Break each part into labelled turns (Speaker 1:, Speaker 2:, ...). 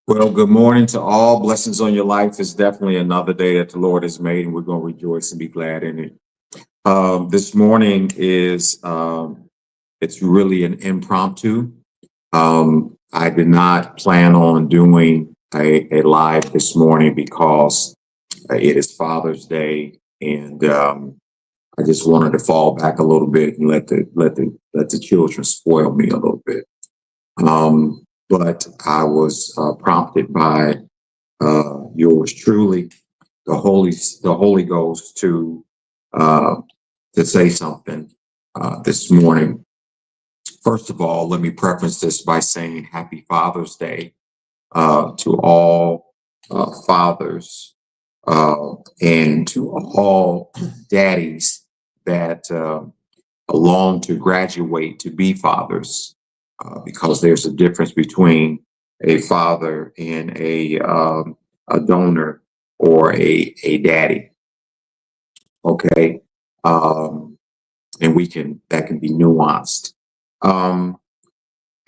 Speaker 1: Well, good morning to all. Blessings on your life. It's definitely another day that the Lord has made, and we're going to rejoice and be glad in it. This morning is it's really an impromptu. I did not plan on doing a live this morning because it is Father's Day, and I just wanted to fall back a little bit and let the children spoil me a little bit. But I was prompted by yours truly, the Holy Ghost, uh, to say something this morning. First of all, let me preface this by saying Happy Father's Day to all fathers and to all daddies that long to graduate to be fathers, because there's a difference between a father and a donor or a daddy. Okay. And that can be nuanced. Um,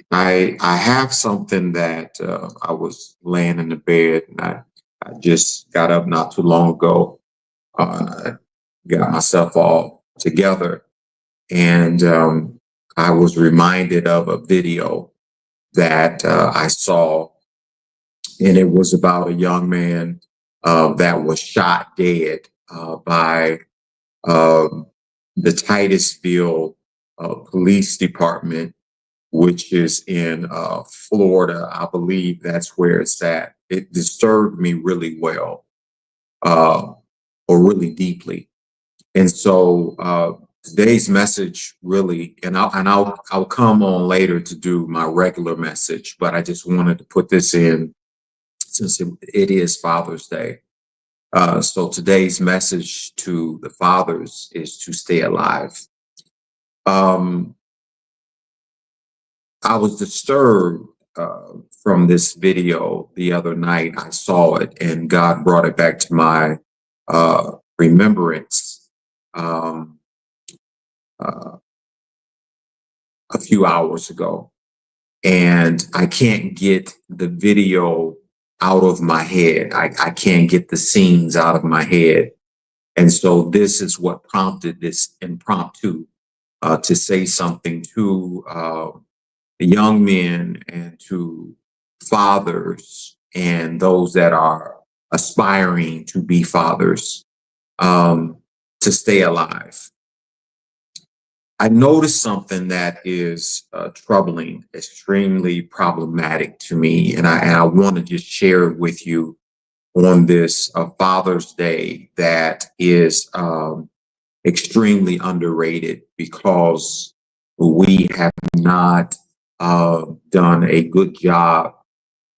Speaker 1: I have something that I was laying in the bed, and I just got up not too long ago, got myself all together, and I was reminded of a video that I saw, and it was about a young man that was shot dead by um, the Titusville Police Department, which is in Florida. I believe that's where it's at. It disturbed me really well, uh, or really deeply. And so today's message really, and I'll come on later to do my regular message, but I just wanted to put this in since it is Father's Day. So today's message to the fathers is to stay alive. Um, I was disturbed from this video the other night. I saw it, and God brought it back to my remembrance um, uh, a few hours ago. And I can't get the video out of my head. I can't get the scenes out of my head. And so this is what prompted this impromptu to say something to the young men and to fathers and those that are aspiring to be fathers, to stay alive. I noticed something that is troubling, extremely problematic to me, and I want to just share it with you on this Father's Day that is extremely underrated because we have not done a good job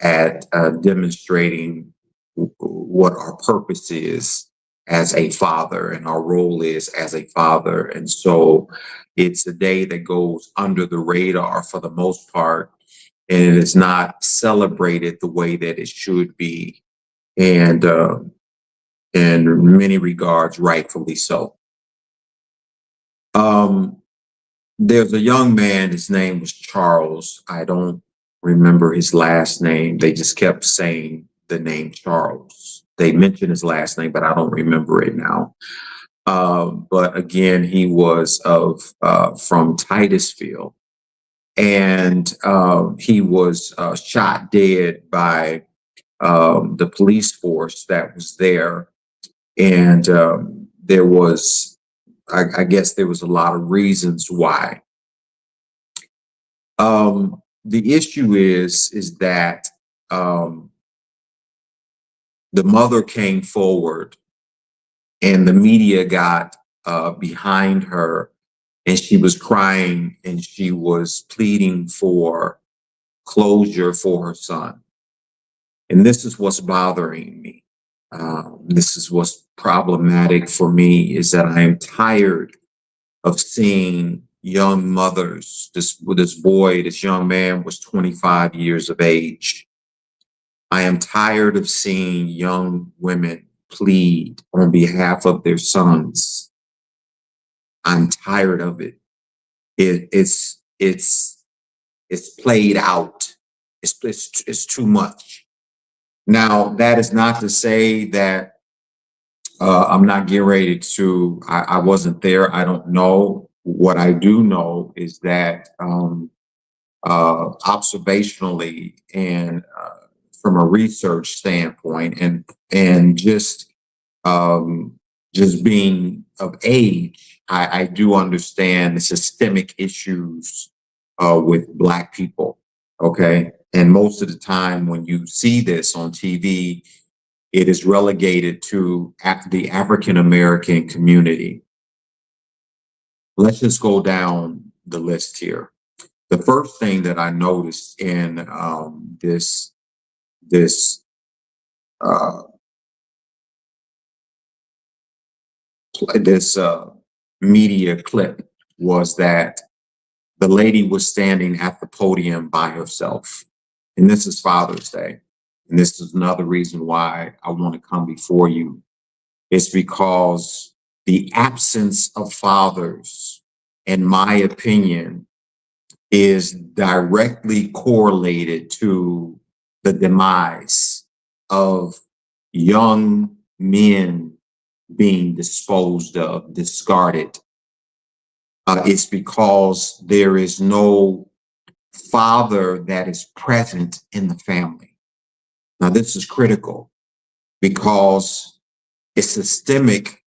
Speaker 1: at demonstrating what our purpose is as a father and our role is as a father. And so it's a day that goes under the radar for the most part, and it is not celebrated the way that it should be. And in many regards, rightfully so. Um, there's a young man, his name was Charles. I don't remember his last name. They just kept saying the name Charles. They mentioned his last name, but I don't remember it now. But again, he was from Titusville, and he was shot dead by the police force that was there. And there was, I guess, there was a lot of reasons why. The issue is that um, the mother came forward, and the media got behind her, and she was crying, and she was pleading for closure for her son. And this is what's bothering me. This is what's problematic for me, is that I am tired of seeing young mothers. This young man was 25 years of age. I am tired of seeing young women plead on behalf of their sons. I'm tired of it. It's played out. It's too much. Now, that is not to say that I'm not getting ready to, I wasn't there. I don't know. What I do know is that observationally and from a research standpoint and just being of age, I do understand the systemic issues with Black people. Okay. And most of the time when you see this on TV, it is relegated to the African American community. Let's just go down the list here. The first thing that I noticed in this uh, this media clip was that the lady was standing at the podium by herself, and this is Father's Day, and this is another reason why I want to come before you. It's because the absence of fathers, in my opinion, is directly correlated to the demise of young men being disposed of, discarded. It's because there is no father that is present in the family. Now, this is critical because it's systemic,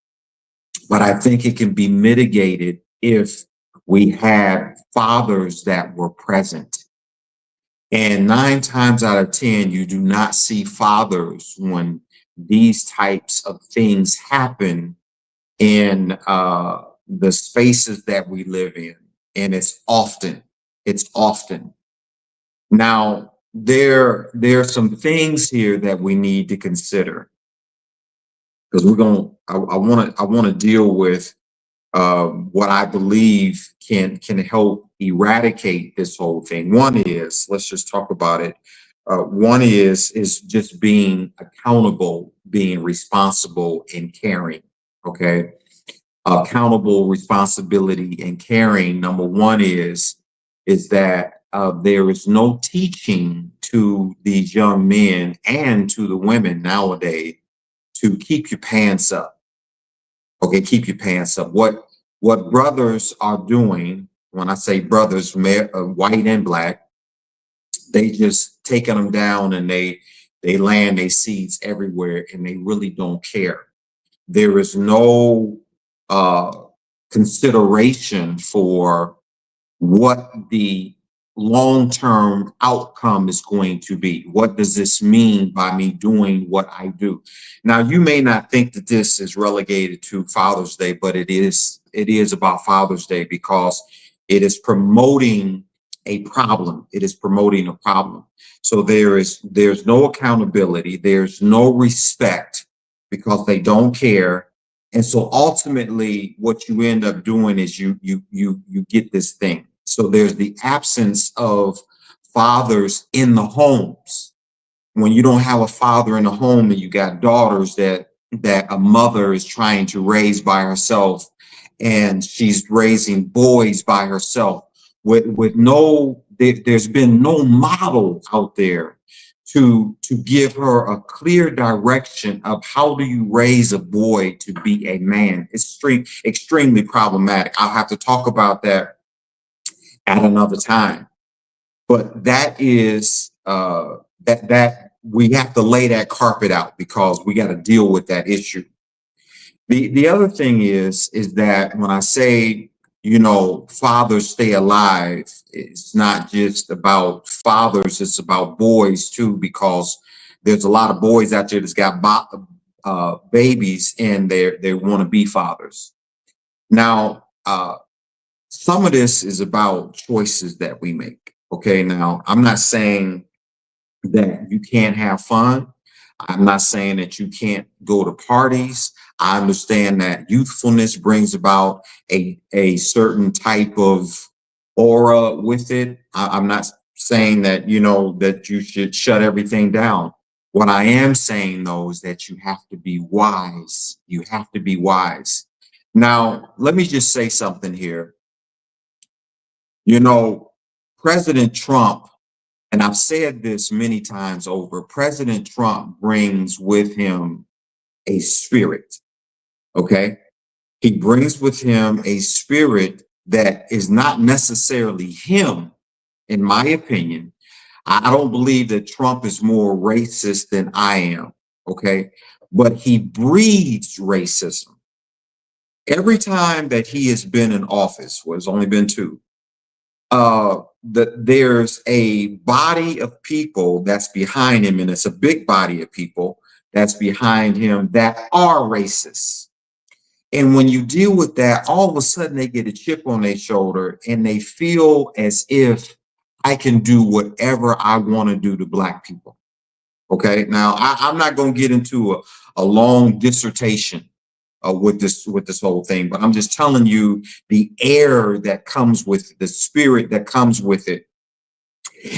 Speaker 1: but I think it can be mitigated if we had fathers that were present. And 9 times out of 10, you do not see fathers when these types of things happen in the spaces that we live in. And it's often. Now, there are some things here that we need to consider because I want to deal with what I believe can help eradicate this whole thing. One is, let's just talk about it. One is just being accountable, being responsible and caring. Okay, accountable, responsibility, and caring. Number one is that there is no teaching to these young men and to the women nowadays to keep your pants up. Okay, keep your pants up. What brothers are doing, when I say brothers, white and Black, they just taking them down and they land their seeds everywhere and they really don't care. There is no uh, consideration for what the long-term outcome is going to be. What does this mean by me doing what I do? Now, you may not think that this is relegated to Father's Day, but it is about Father's Day because it is promoting a problem. It is promoting a problem. So there's no accountability, there's no respect because they don't care. And so ultimately what you end up doing is you get this thing. So there's the absence of fathers in the homes. When you don't have a father in the home and you got daughters that a mother is trying to raise by herself and she's raising boys by herself with no there's been no model out there to give her a clear direction of how do you raise a boy to be a man. It's extremely problematic. I'll have to talk about that at another time. But that is that we have to lay that carpet out because we got to deal with that issue. The other thing is that when I say, fathers stay alive, it's not just about fathers, it's about boys too, because there's a lot of boys out there that's got babies and they want to be fathers. Now, some of this is about choices that we make. Okay, now I'm not saying that you can't have fun. I'm not saying that you can't go to parties. I understand that youthfulness brings about a certain type of aura with it. I'm not saying that, that you should shut everything down. What I am saying, though, is that you have to be wise. You have to be wise. Now, let me just say something here. President Trump And I've said this many times over, President Trump brings with him a spirit, okay? He brings with him a spirit that is not necessarily him, in my opinion. I don't believe that Trump is more racist than I am, okay? But he breeds racism. Every time that he has been in office, well, it's only been two, there's a body of people that's behind him, and it's a big body of people that's behind him that are racist. And when you deal with that, all of a sudden they get a chip on their shoulder and they feel as if I can do whatever I want to do to Black people. Okay. Now I'm not going to get into a long dissertation with this whole thing, but I'm just telling you the air that comes with the spirit that comes with it.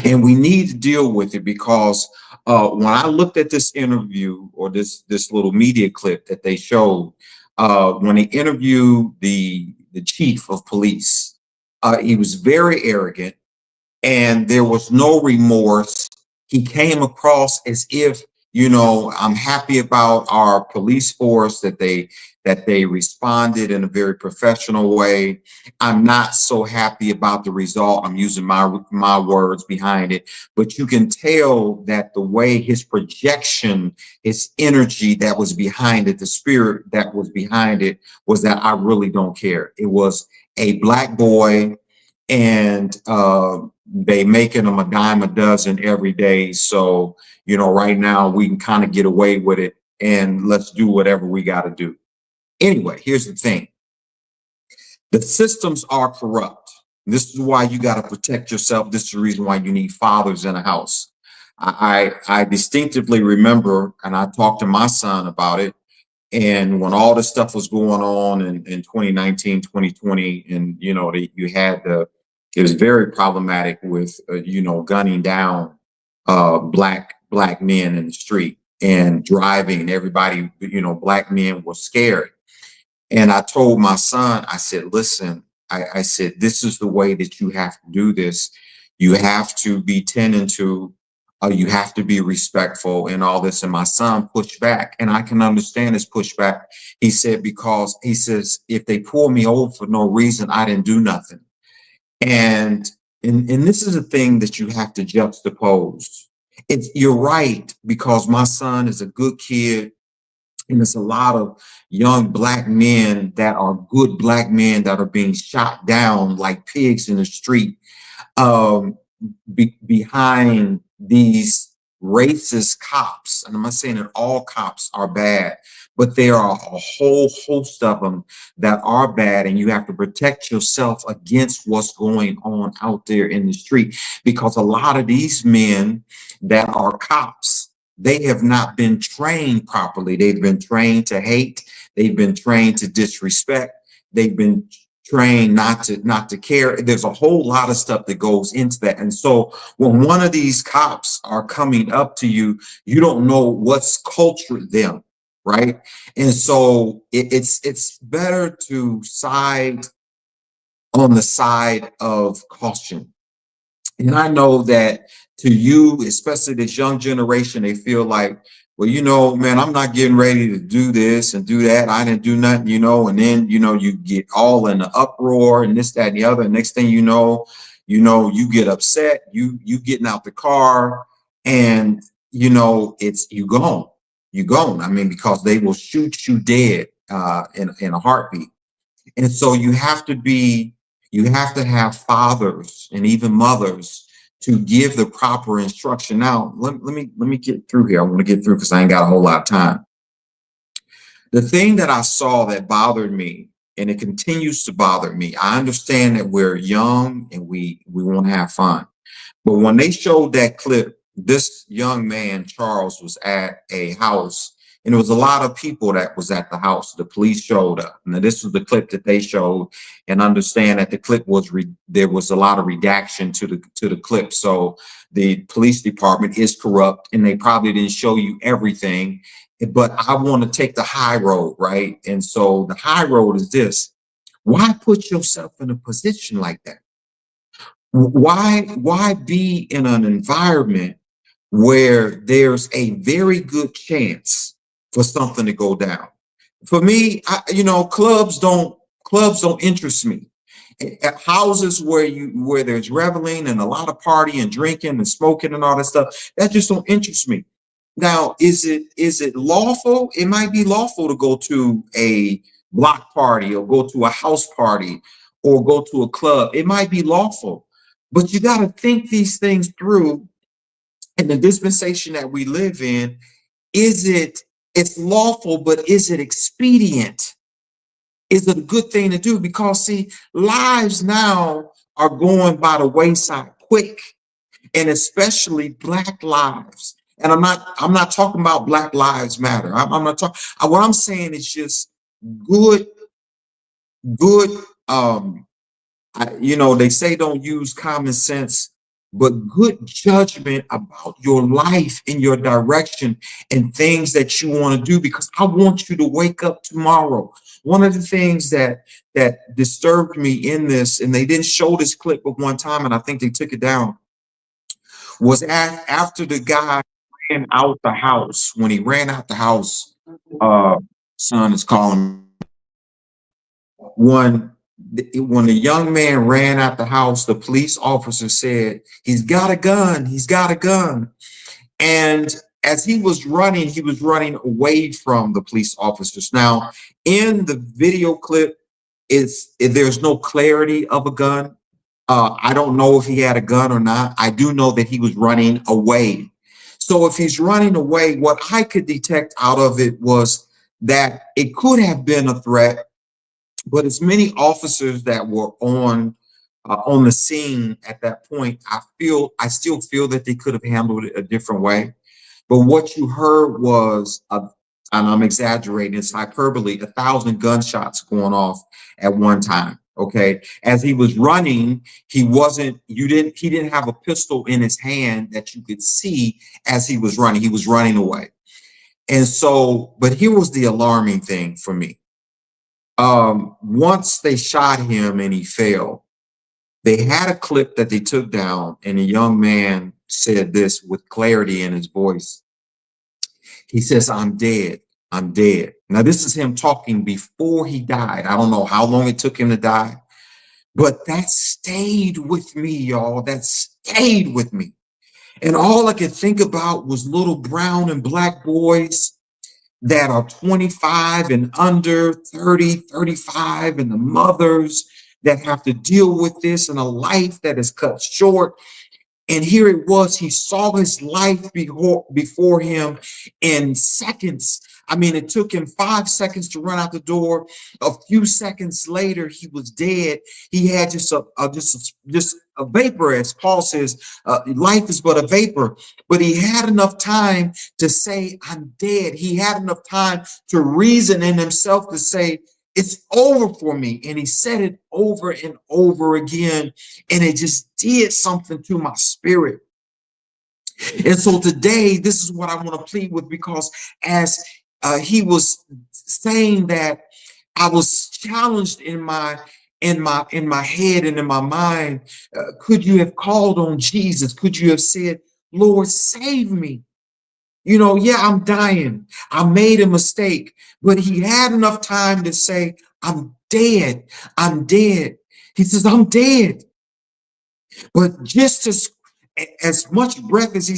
Speaker 1: And we need to deal with it because when I looked at this interview or this little media clip that they showed, when they interviewed the chief of police, he was very arrogant and there was no remorse. He came across as if, I'm happy about our police force that they responded in a very professional way. I'm not so happy about the result. I'm using my words behind it, but you can tell that the way his projection, his energy that was behind it, the spirit that was behind it was that I really don't care. It was a Black boy and they making them a dime a dozen every day. So, right now we can kind of get away with it and let's do whatever we got to do. Anyway, here's the thing. The systems are corrupt. This is why you got to protect yourself. This is the reason why you need fathers in a house. I distinctively remember, and I talked to my son about it, and when all this stuff was going on in 2019, 2020, and, you had it was very problematic with, gunning down black men in the street and driving. Everybody, Black men were scared. And I told my son, I said, listen, I said, this is the way that you have to do this. You have to be tending to, you have to be respectful and all this. And my son pushed back, and I can understand his pushback. He said, because he says, if they pull me over for no reason, I didn't do nothing. And this is a thing that you have to juxtapose. You're right, because my son is a good kid. And there's a lot of young Black men that are good Black men that are being shot down like pigs in the street behind these racist cops. And I'm not saying that all cops are bad, but there are a whole host of them that are bad. And you have to protect yourself against what's going on out there in the street, because a lot of these men that are cops, they have not been trained properly. They've been trained to hate. They've been trained to disrespect. They've been trained not to care. There's a whole lot of stuff that goes into that. And so when one of these cops are coming up to you, you don't know what's cultured them, right? And so it's better to side on the side of caution. And I know that to you, especially this young generation, they feel like, well, man, I'm not getting ready to do this and do that. I didn't do nothing, and then, you get all in the uproar and this, that, and the other. And next thing you know, you get upset, you getting out the car and, it's you gone. I mean, because they will shoot you dead in a heartbeat. And so you have to have fathers and even mothers to give the proper instruction. Now, let me get through here. I want to get through because I ain't got a whole lot of time. The thing that I saw that bothered me, and it continues to bother me, I understand that we're young and we want to have fun. But when they showed that clip, this young man, Charles, was at a house, and there was a lot of people that was at the house. The police showed up. Now, this was the clip that they showed, and understand that the clip was there was a lot of redaction to the clip. So the police department is corrupt, and they probably didn't show you everything. But I want to take the high road, right? And so the high road is this: why put yourself in a position like that? Why be in an environment where there's a very good chance for something to go down? For me, clubs don't interest me. At houses where there's reveling and a lot of partying and drinking and smoking and all that stuff, that just don't interest me. Now, is it lawful? It might be lawful to go to a block party or go to a house party or go to a club. It might be lawful, but you got to think these things through. In the dispensation that we live in, it's lawful, but is it expedient? Is it a good thing to do? Because see, lives now are going by the wayside quick, and especially Black lives. And I'm not talking about Black Lives Matter. I'm not talking. What I'm saying is just good, good. They say don't use common sense, but good judgment about your life and your direction and things that you want to do, because I want you to wake up tomorrow. One of the things that disturbed me in this, and they didn't show this clip but one time, and I think they took it down, was after the guy ran out the house. When he ran out the house, son is calling. When the young man ran out the house, the police officer said, "He's got a gun. He's got a gun." And as he was running away from the police officers. Now, in the video clip, there's no clarity of a gun. I don't know if he had a gun or not. I do know that he was running away. So if he's running away, what I could detect out of it was that it could have been a threat, but as many officers that were on the scene at that point, I still feel that they could have handled it a different way. But what you heard was, and I'm exaggerating, it's hyperbole, 1,000 gunshots going off at one time. Okay, as he was running, he didn't have a pistol in his hand that you could see as he was running. He was running away, and so. But here was the alarming thing for me. Once they shot him and he fell, they had a clip that they took down, and a young man said this with clarity in his voice. He says, "I'm dead. I'm dead." Now, this is him talking before he died. I don't know how long it took him to die, but that stayed with me, y'all. That stayed with me. And all I could think about was little brown and Black boys that are 25 and under, 30, 35, and the mothers that have to deal with this and a life that is cut short. And here it was, he saw his life before him in seconds. I mean, it took him 5 seconds to run out the door. A few seconds later, he was dead. He had just a vapor, as Paul says, life is but a vapor. But he had enough time to say, "I'm dead." He had enough time to reason in himself to say, "It's over for me." And he said it over and over again, and it just did something to my spirit. And so today, this is what I want to plead with, because as he was saying that, I was challenged in my head and in my mind. Could you have called on Jesus? Could you have said, "Lord, save me"? Yeah, I'm dying. I made a mistake, but he had enough time to say, "I'm dead. I'm dead." He says, "I'm dead." But just as much breath as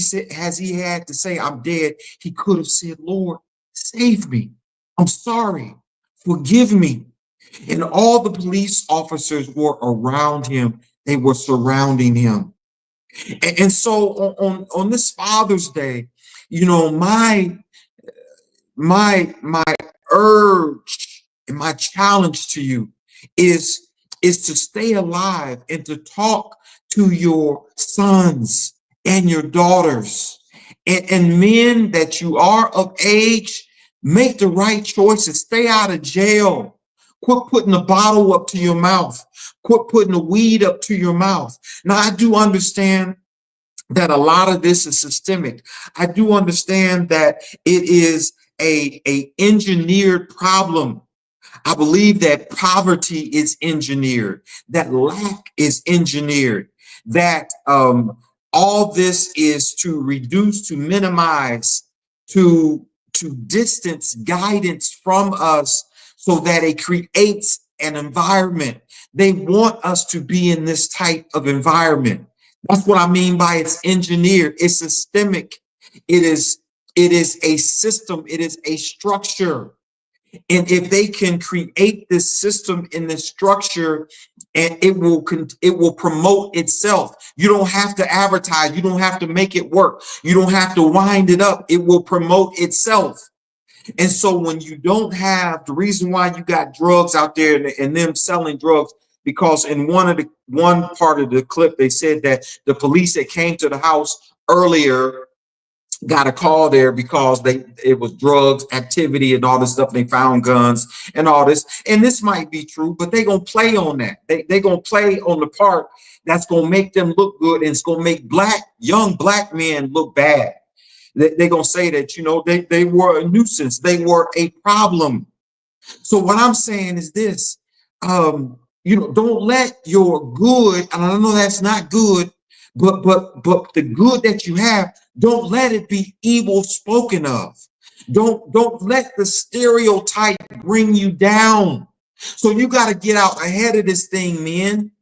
Speaker 1: he had to say, "I'm dead," he could have said, "Lord, save me. I'm sorry. Forgive me." And all the police officers were around him. They were surrounding him. And so on this Father's Day, my urge and my challenge to you is to stay alive and to talk to your sons and your daughters, and men that you are of age. Make the right choices. Stay out of jail. Quit putting a bottle up to your mouth. Quit putting a weed up to your mouth. Now, I do understand that a lot of this is systemic. I do understand that it is a engineered problem. I believe that poverty is engineered, that lack is engineered, that all this is to reduce, to minimize, to distance guidance from us so that it creates an environment. They want us to be in this type of environment. That's what I mean by it's engineered. It's systemic. It is a system. It is a structure. And if they can create this system in this structure, and it will promote itself. You don't have to advertise. You don't have to make it work. You don't have to wind it up. It will promote itself. And so when you don't have the reason why you got drugs out there and them selling drugs, because in one part of the clip, they said that the police that came to the house earlier got a call there because it was drugs activity and all this stuff. They found guns and all this. And this might be true, but they're going to play on that. They're going to play on the part that's going to make them look good. And it's going to make young black men look bad. They're going to say that, you know, they were a nuisance. They were a problem. So what I'm saying is this, you know, don't let your good, and I know that's not good, but the good that you have, don't let it be evil spoken of. Don't let the stereotype bring you down. So you got to get out ahead of this thing, men.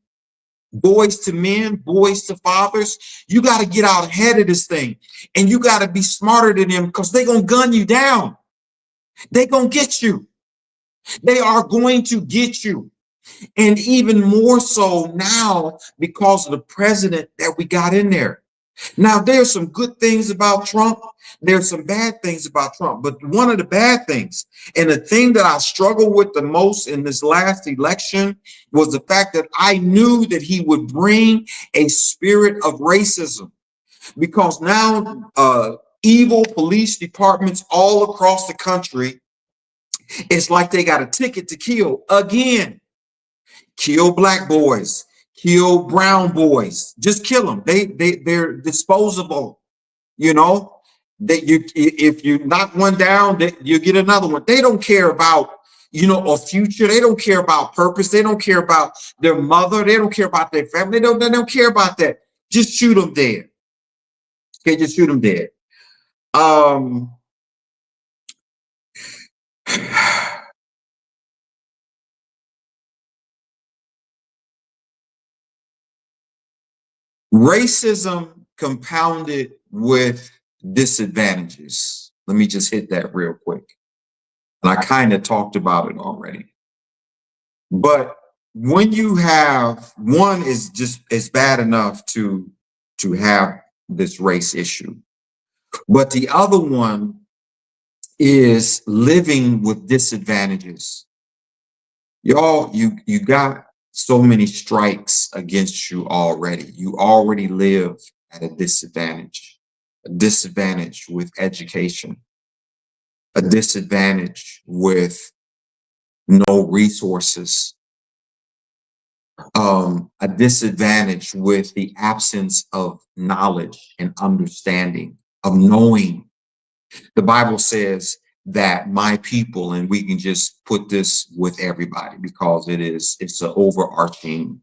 Speaker 1: Boys to men, boys to fathers. You got to get out ahead of this thing. And you got to be smarter than them because they're going to gun you down. They're going to get you. They are going to get you. And even more so now because of the president that we got in there. Now, there's some good things about Trump. There's some bad things about Trump. But one of the bad things, and the thing that I struggled with the most in this last election, was the fact that I knew that he would bring a spirit of racism. Because now evil police departments all across the country, it's like they got a ticket to kill again. Kill black boys. Kill brown boys. Just kill them. They're disposable. You know, if you knock one down, you get another one. They don't care about, you know, a future. They don't care about purpose. They don't care about their mother. They don't care about their family. They don't care about that. Just shoot them dead. Okay, just shoot them dead. Racism compounded with disadvantages. Let me just hit that real quick. And I kind of talked about it already. But when you have one is just it's bad enough to have this race issue. But the other one is living with disadvantages. Y'all, you got so many strikes against you already. You already live at a disadvantage with education, a disadvantage with no resources, a disadvantage with the absence of knowledge and understanding, of knowing. The Bible says that my people, and we can just put this with everybody because it's an overarching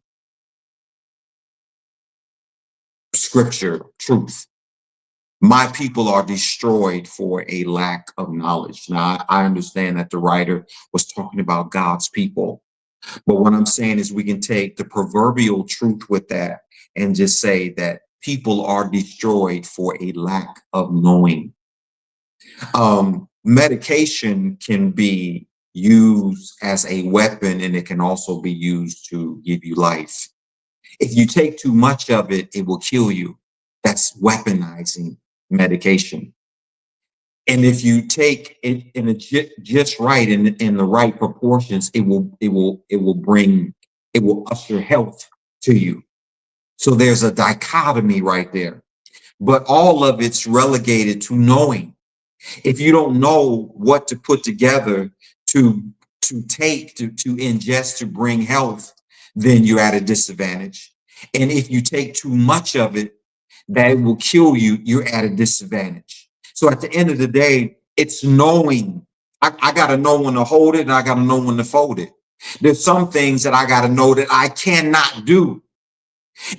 Speaker 1: scripture truth. My people are destroyed for a lack of knowledge. Now, I understand that the writer was talking about God's people. But what I'm saying is we can take the proverbial truth with that and just say that people are destroyed for a lack of knowing. Medication can be used as a weapon, and it can also be used to give you life. If you take too much of it, it will kill you. That's weaponizing medication. And if you take it in just right, in the right proportions, it will usher health to you. So there's a dichotomy right there. But all of it's relegated to knowing. If you don't know what to put together to take, to ingest, to bring health, then you're at a disadvantage. And if you take too much of it, that it will kill you, you're at a disadvantage. So at the end of the day, it's knowing. I got to know when to hold it, and I got to know when to fold it. There's some things that I got to know that I cannot do.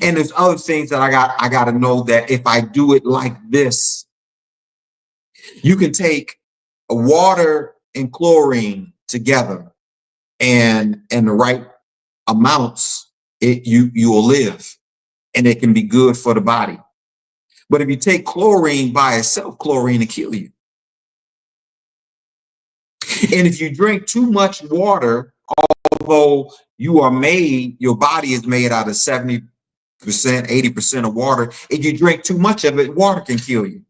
Speaker 1: And there's other things that I got to know that if I do it like this, you can take water and chlorine together and the right amounts, you will live, and it can be good for the body. But if you take chlorine by itself, chlorine will kill you. And if you drink too much water, although your body is made out of 70%, 80% of water. If you drink too much of it, water can kill you.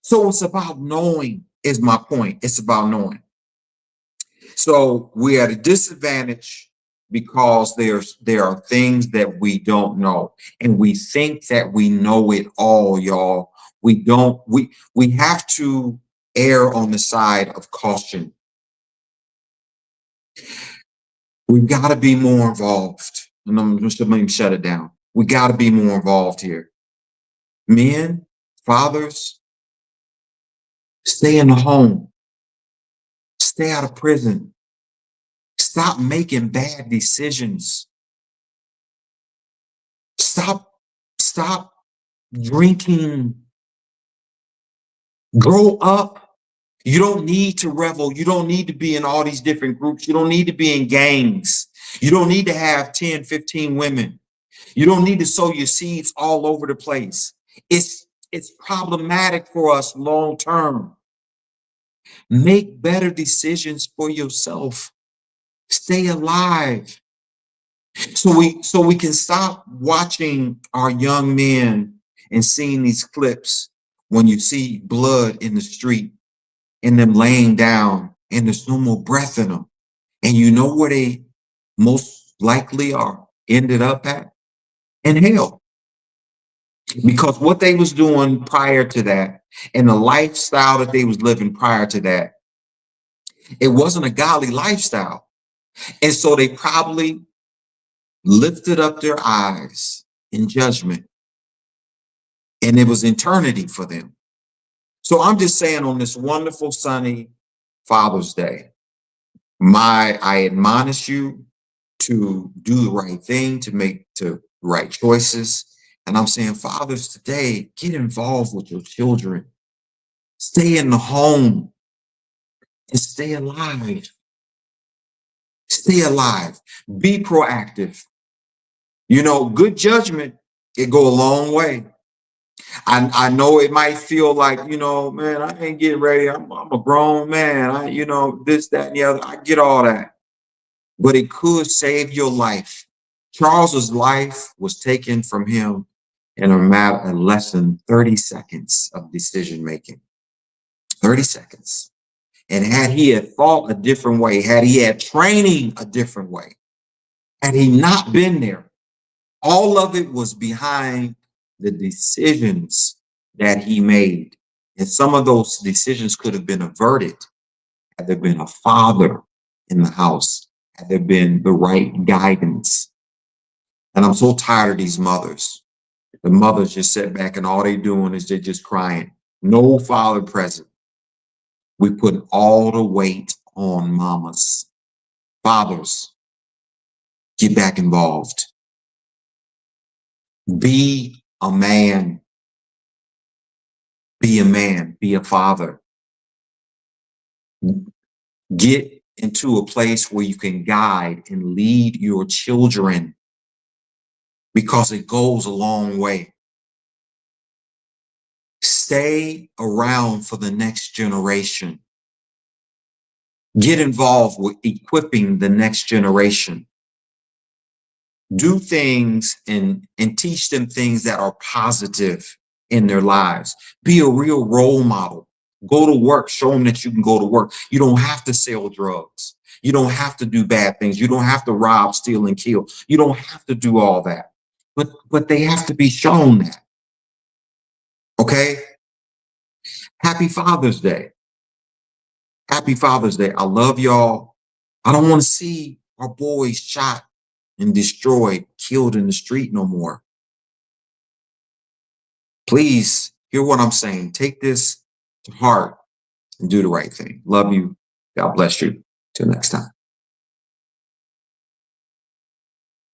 Speaker 1: So it's about knowing, is my point. It's about knowing. So we're at a disadvantage because there are things that we don't know, and we think that we know it all, y'all. We don't. We have to err on the side of caution. We've got to be more involved. And I'm just going to shut it down. We got to be more involved here. Men, fathers, stay in the home. Stay out of prison. Stop making bad decisions. Stop drinking. Grow up. You don't need to revel. You don't need to be in all these different groups. You don't need to be in gangs. You don't need to have 10, 15 women. You don't need to sow your seeds all over the place. It's problematic for us long term. Make better decisions for yourself. Stay alive. So we can stop watching our young men and seeing these clips when you see blood in the street and them laying down and there's no more breath in them. And you know where they most likely are ended up at? In hell. Because what they was doing prior to that and the lifestyle that they was living prior to that, it wasn't a godly lifestyle. And so they probably lifted up their eyes in judgment, and it was eternity for them. So I'm just saying, on this wonderful sunny Father's Day, I admonish you to do the right thing, to make the right choices. And I'm saying, fathers, today, get involved with your children. Stay in the home and stay alive. Stay alive. Be proactive. You know, good judgment, it go a long way. I know it might feel like, man, I ain't getting ready. I'm a grown man. This, that, and the other. I get all that. But it could save your life. Charles's life was taken from him in a matter of less than 30 seconds of decision making. 30 seconds. And had he had thought a different way, had he had training a different way, had he not been there, all of it was behind the decisions that he made. And some of those decisions could have been averted had there been a father in the house, had there been the right guidance. And I'm so tired of these mothers. The mothers just sit back and all they doing is they're just crying. No father present. We put all the weight on mamas. Fathers, get back involved. Be a man. Be a man. Be a father. Get into a place where you can guide and lead your children, because it goes a long way. Stay around for the next generation. Get involved with equipping the next generation. Do things and teach them things that are positive in their lives. Be a real role model. Go to work. Show them that you can go to work. You don't have to sell drugs. You don't have to do bad things. You don't have to rob, steal, and kill. You don't have to do all that. But they have to be shown that. Okay? Happy Father's Day. Happy Father's Day. I love y'all. I don't want to see our boys shot and destroyed, killed in the street no more. Please hear what I'm saying. Take this to heart and do the right thing. Love you. God bless you. Till next time.